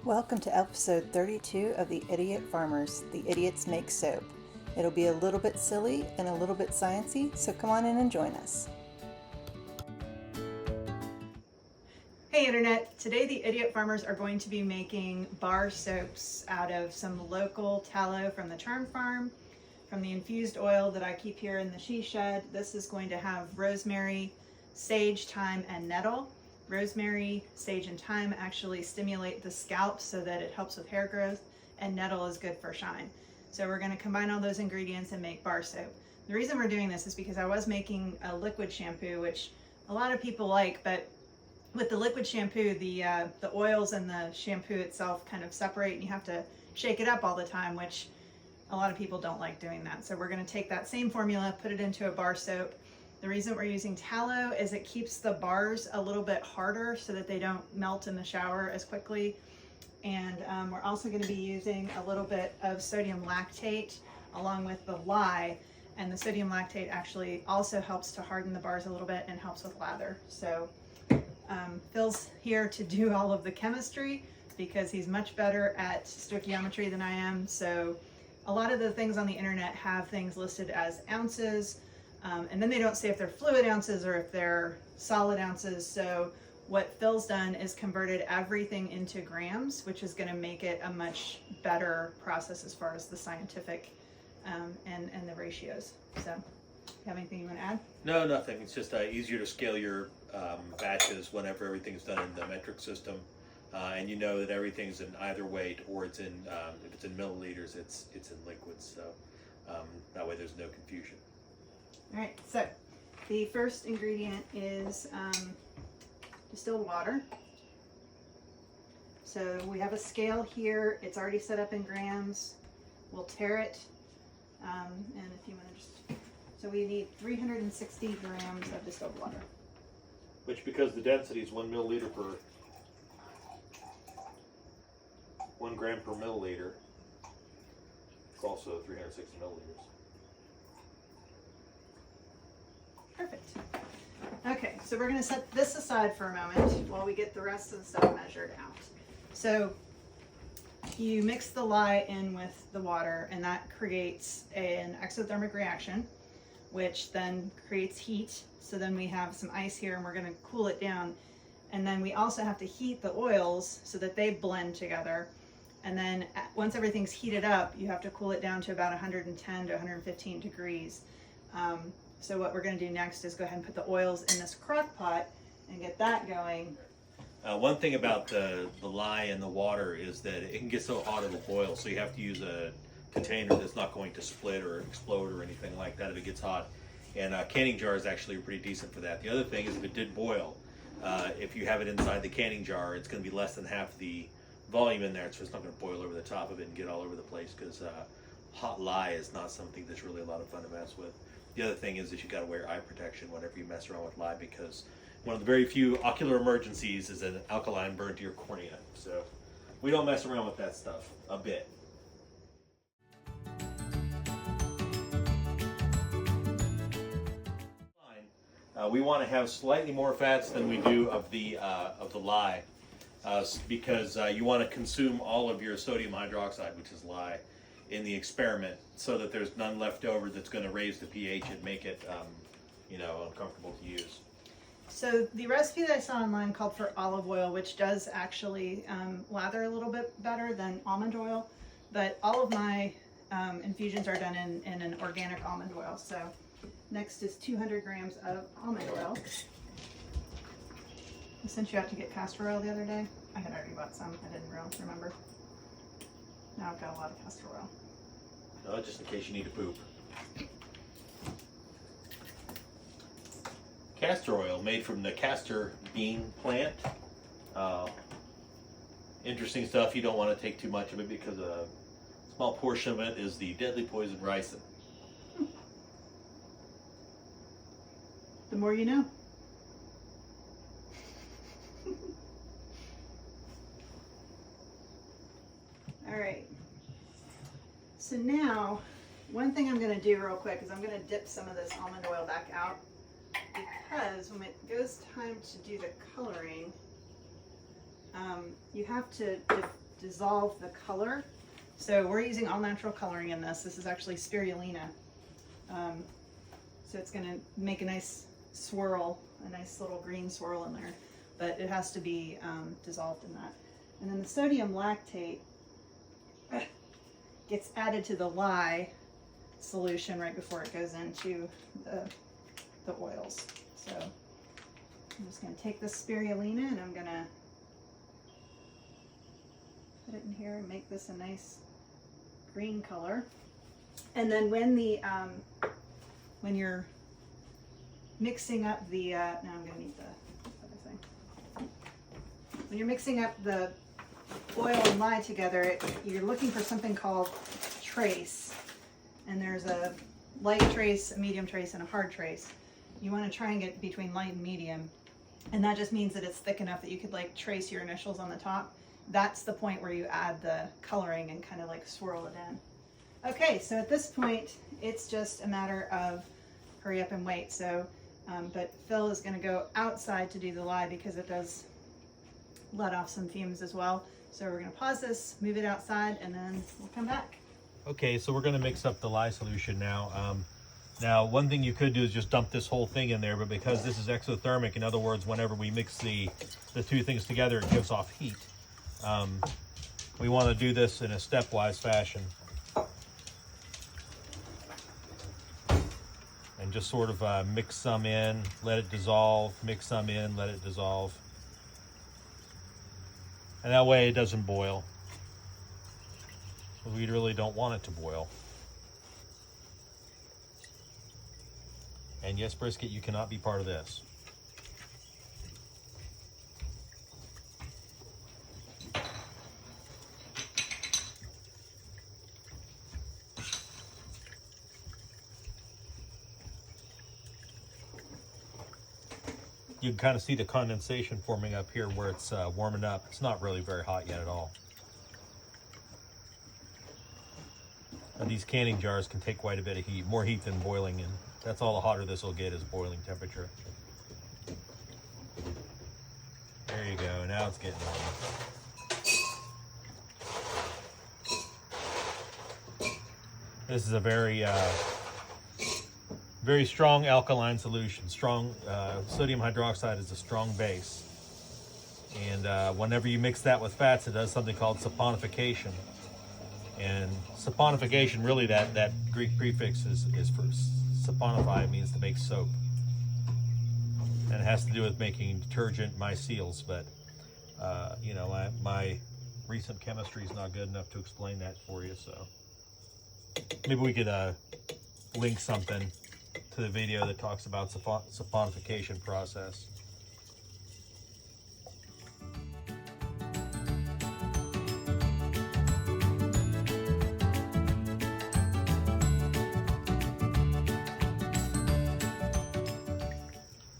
Welcome to episode 32 of The Idiot Farmers, The Idiots Make Soap. It'll be a little bit silly and a little bit sciencey, so come on in and join us. Hey Internet! Today the Idiot Farmers are going to be making bar soaps out of some local tallow from the Charm Farm, from the infused oil that I keep here in the she shed. This is going to have rosemary, sage, thyme, and nettle. Rosemary, sage, and thyme actually stimulate the scalp so that it helps with hair growth, and nettle is good for shine. So we're going to combine all those ingredients and make bar soap. The reason we're doing this is because I was making a liquid shampoo, which a lot of people like, but with the liquid shampoo, the oils and the shampoo itself kind of separate, and you have to shake it up all the time, which a lot of people don't like doing that. So we're going to take that same formula, put it into a bar soap. The reason we're using tallow is it keeps the bars a little bit harder so that they don't melt in the shower as quickly. And we're also going to be using a little bit of sodium lactate along with the lye. And the sodium lactate actually also helps to harden the bars a little bit and helps with lather. So Phil's here to do all of the chemistry because he's much better at stoichiometry than I am. So a lot of the things on the internet have things listed as ounces. And then they don't say if they're fluid ounces or if they're solid ounces. So what Phil's done is converted everything into grams, which is going to make it a much better process as far as the scientific and the ratios. So, you have anything you want to add? No, nothing. It's just easier to scale your batches whenever everything's done in the metric system, and you know that everything's in either weight or it's in if it's in milliliters, it's in liquids. So that way there's no confusion. All right, so the first ingredient is distilled water. So we have a scale here. It's already set up in grams. We'll tare it. And if you want to just, so we need 360 grams of distilled water. Which, because the density is 1 milliliter per 1 gram per milliliter, it's also 360 milliliters. Perfect. Okay, so we're going to set this aside for a moment while we get the rest of the stuff measured out. So you mix the lye in with the water, and that creates an exothermic reaction, which then creates heat. So then we have some ice here, and we're going to cool it down. And then we also have to heat the oils so that they blend together. And then once everything's heated up, you have to cool it down to about 110 to 115 degrees. So what we're going to do next is go ahead and put the oils in this crock pot and get that going. One thing about the lye and the water is that it can get so hot it'll boil, so you have to use a container that's not going to split or explode or anything like that if it gets hot. And canning jars actually are pretty decent for that. The other thing is if it did boil, if you have it inside the canning jar, it's going to be less than half the volume in there, so it's not going to boil over the top of it and get all over the place, because hot lye is not something that's really a lot of fun to mess with. The other thing is that you got to wear eye protection whenever you mess around with lye, because one of the very few ocular emergencies is an alkaline burn to your cornea. So we don't mess around with that stuff a bit. We want to have slightly more fats than we do of the lye, because you want to consume all of your sodium hydroxide, which is lye, in the experiment, so that there's none left over that's going to raise the pH and make it, uncomfortable to use. So the recipe that I saw online called for olive oil, which does actually lather a little bit better than almond oil, but all of my infusions are done in an organic almond oil. So next is 200 grams of almond oil. I sent you out to get castor oil the other day. I had already bought some. I didn't remember. Now I've got a lot of castor oil. No, just in case you need to poop. Castor oil, made from the castor bean plant. Interesting stuff. You don't want to take too much of it because a small portion of it is the deadly poison ricin. The more you know. All right. So now, one thing I'm going to do real quick is I'm going to dip some of this almond oil back out, because when it goes time to do the coloring, you have to dissolve the color. So we're using all natural coloring in this. This is actually spirulina. So it's gonna make a nice swirl, a nice little green swirl in there, but it has to be dissolved in that. And then the sodium lactate gets added to the lye solution right before it goes into the oils. So I'm just gonna take this spirulina and I'm gonna put it in here and make this a nice green color. And then when when you're mixing up the, now I'm gonna need the other thing. When you're mixing up the oil and lye together, you're looking for something called trace. And there's a light trace, a medium trace, and a hard trace. You wanna try and get between light and medium. And that just means that it's thick enough that you could like trace your initials on the top. That's the point where you add the coloring and kind of like swirl it in. Okay, so at this point, it's just a matter of hurry up and wait. So, but Phil is gonna go outside to do the lye because it does let off some fumes as well. So we're gonna pause this, move it outside, and then we'll come back. Okay, so we're gonna mix up the lye solution now. Now, one thing you could do is just dump this whole thing in there, but because this is exothermic, in other words, whenever we mix the two things together, it gives off heat. We want to do this in a stepwise fashion. And just sort of mix some in, let it dissolve, mix some in, let it dissolve. And that way it doesn't boil. We really don't want it to boil. And yes, Brisket, you cannot be part of this. You can kind of see the condensation forming up here where it's warming up. It's not really very hot yet at all. And these canning jars can take quite a bit of heat, more heat than boiling, and that's all the hotter this will get is boiling temperature. There you go, now it's getting warm. This is a very very strong alkaline solution. Strong sodium hydroxide is a strong base. And whenever you mix that with fats, it does something called saponification. And saponification, really that Greek prefix is for saponify, it means to make soap. And it has to do with making detergent mycels, but you know, my recent chemistry is not good enough to explain that for you, so maybe we could link something to the video that talks about saponification process.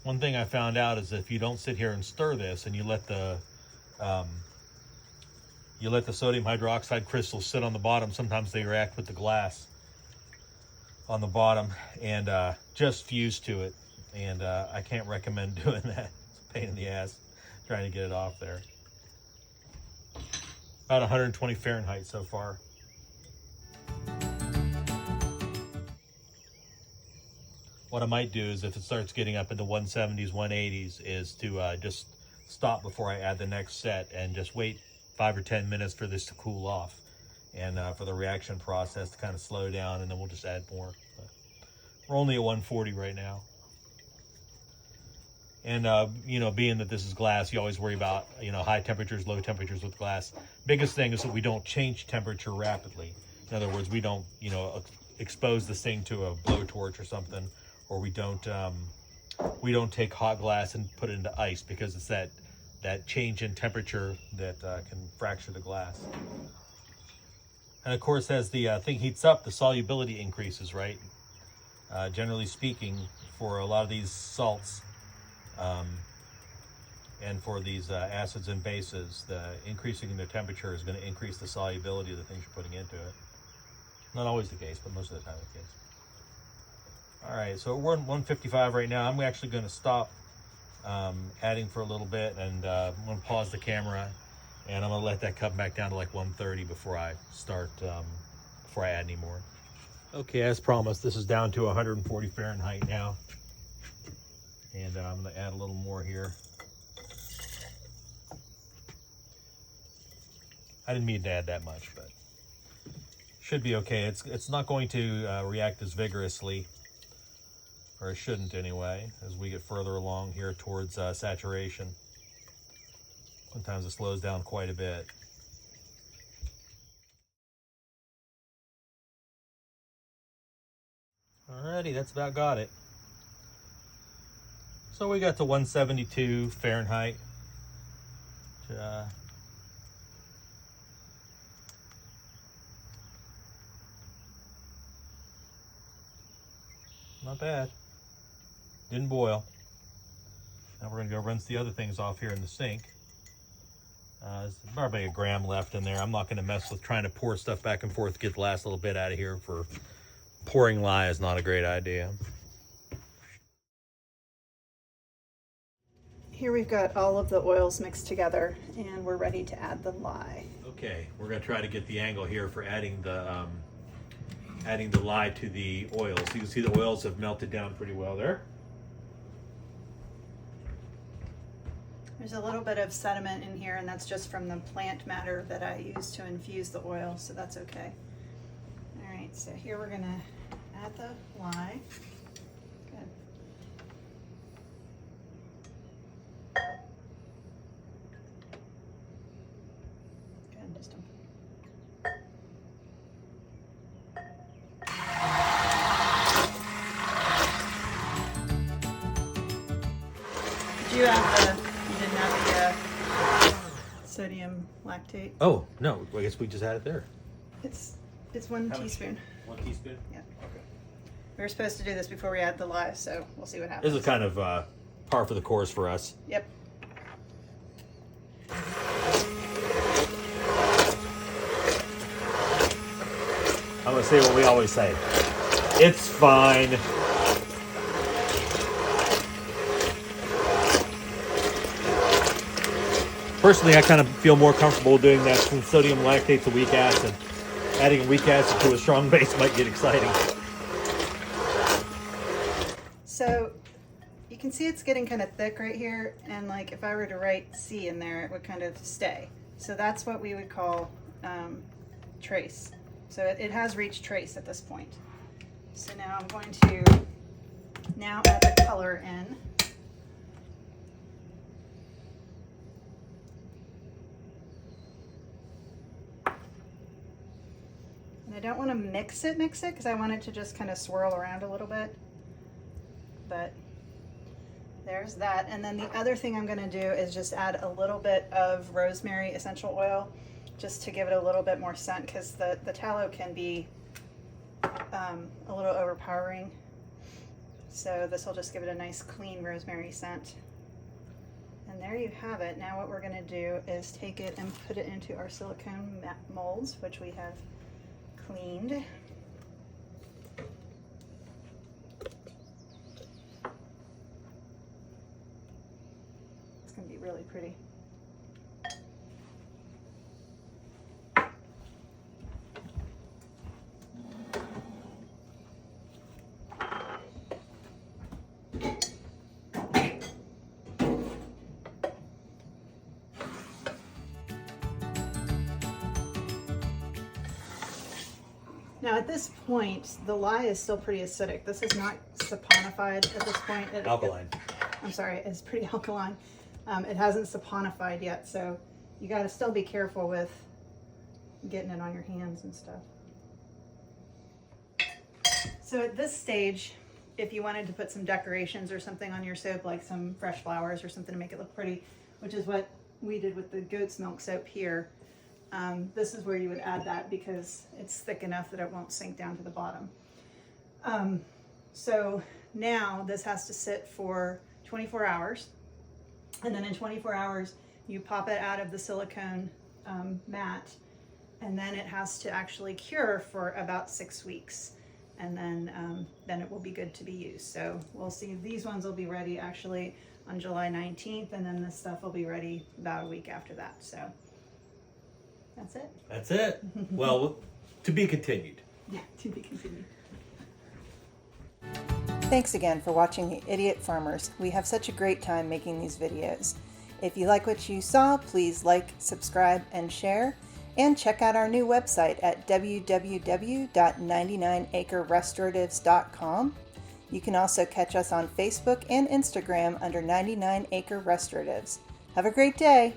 One thing I found out is that if you don't sit here and stir this and you let the sodium hydroxide crystals sit on the bottom, sometimes they react with the glass on the bottom and just fuse to it. And I can't recommend doing that. It's a pain in the ass trying to get it off there. About 120 Fahrenheit so far. What I might do is if it starts getting up into 170s, 180s is to just stop before I add the next set and just wait 5 or 10 minutes for this to cool off and for the reaction process to kind of slow down, and then we'll just add more. But we're only at 140 right now. And you know, being that this is glass, you always worry about, you know, high temperatures, low temperatures with glass. Biggest thing is that we don't change temperature rapidly. In other words, we don't, you know, expose this thing to a blowtorch or something, or we don't take hot glass and put it into ice, because it's that change in temperature that can fracture the glass. And of course, as the thing heats up, the solubility increases, right? Generally speaking, for a lot of these salts and for these acids and bases, increasing their temperature is going to increase the solubility of the things you're putting into it. Not always the case, but most of the time the case. All right, so we're at 155 right now. I'm actually going to stop adding for a little bit, and I'm going to pause the camera And I'm gonna let that come back down to like 130 before I start, before I add any more. Okay, as promised, this is down to 140 Fahrenheit now. And I'm gonna add a little more here. I didn't mean to add that much, but should be okay. It's not going to react as vigorously, or it shouldn't anyway, as we get further along here towards saturation. Sometimes it slows down quite a bit. Alrighty, that's about got it. So we got to 172 Fahrenheit. Not bad. Didn't boil. Now we're gonna go rinse the other things off here in the sink. There's probably a gram left in there. I'm not gonna mess with trying to pour stuff back and forth to get the last little bit out of here. For pouring lye is not a great idea. Here we've got all of the oils mixed together and we're ready to add the lye. Okay, we're gonna try to get the angle here for adding the lye to the oils. So you can see the oils have melted down pretty well there. There's a little bit of sediment in here, and that's just from the plant matter that I use to infuse the oil, so that's okay. All right, so here we're gonna add the lye. Good. Good, just dump it. Did you add you didn't have the sodium lactate? Oh, no, I guess we just add it there. It's 1 teaspoon. 1 teaspoon? Yeah. Okay. We were supposed to do this before we add the lye, so we'll see what happens. This is kind of par for the course for us. Yep. I'm gonna say what we always say. It's fine. Personally, I kind of feel more comfortable doing that since sodium lactate's a weak acid. Adding a weak acid to a strong base might get exciting. So you can see it's getting kind of thick right here, and like if I were to write C in there, it would kind of stay. So that's what we would call trace. So it has reached trace at this point. So now I'm going to now add the color in. I don't want to mix it because I want it to just kind of swirl around a little bit. But there's that. And then the other thing I'm going to do is just add a little bit of rosemary essential oil just to give it a little bit more scent, because the tallow can be a little overpowering. So this will just give it a nice clean rosemary scent. And there you have it. Now what we're going to do is take it and put it into our silicone molds, which we have cleaned. It's going to be really pretty. Now at this point, the lye is still pretty acidic. This is not saponified at this point. Alkaline. I'm sorry, it's pretty alkaline. It hasn't saponified yet, so you got to still be careful with getting it on your hands and stuff. So at this stage, if you wanted to put some decorations or something on your soap, like some fresh flowers or something to make it look pretty, which is what we did with the goat's milk soap here, this is where you would add that because it's thick enough that it won't sink down to the bottom. So now this has to sit for 24 hours. And then in 24 hours, you pop it out of the silicone mat, and then it has to actually cure for about 6 weeks. And then it will be good to be used. So we'll see, these ones will be ready actually on July 19th, and then this stuff will be ready about a week after that. So That's it. That's it. Well, to be continued. Yeah, to be continued. Thanks again for watching the Idiot Farmers. We have such a great time making these videos. If you like what you saw, please like, subscribe, and share. And check out our new website at www.99acrerestoratives.com. You can also catch us on Facebook and Instagram under 99 Acre Restoratives. Have a great day!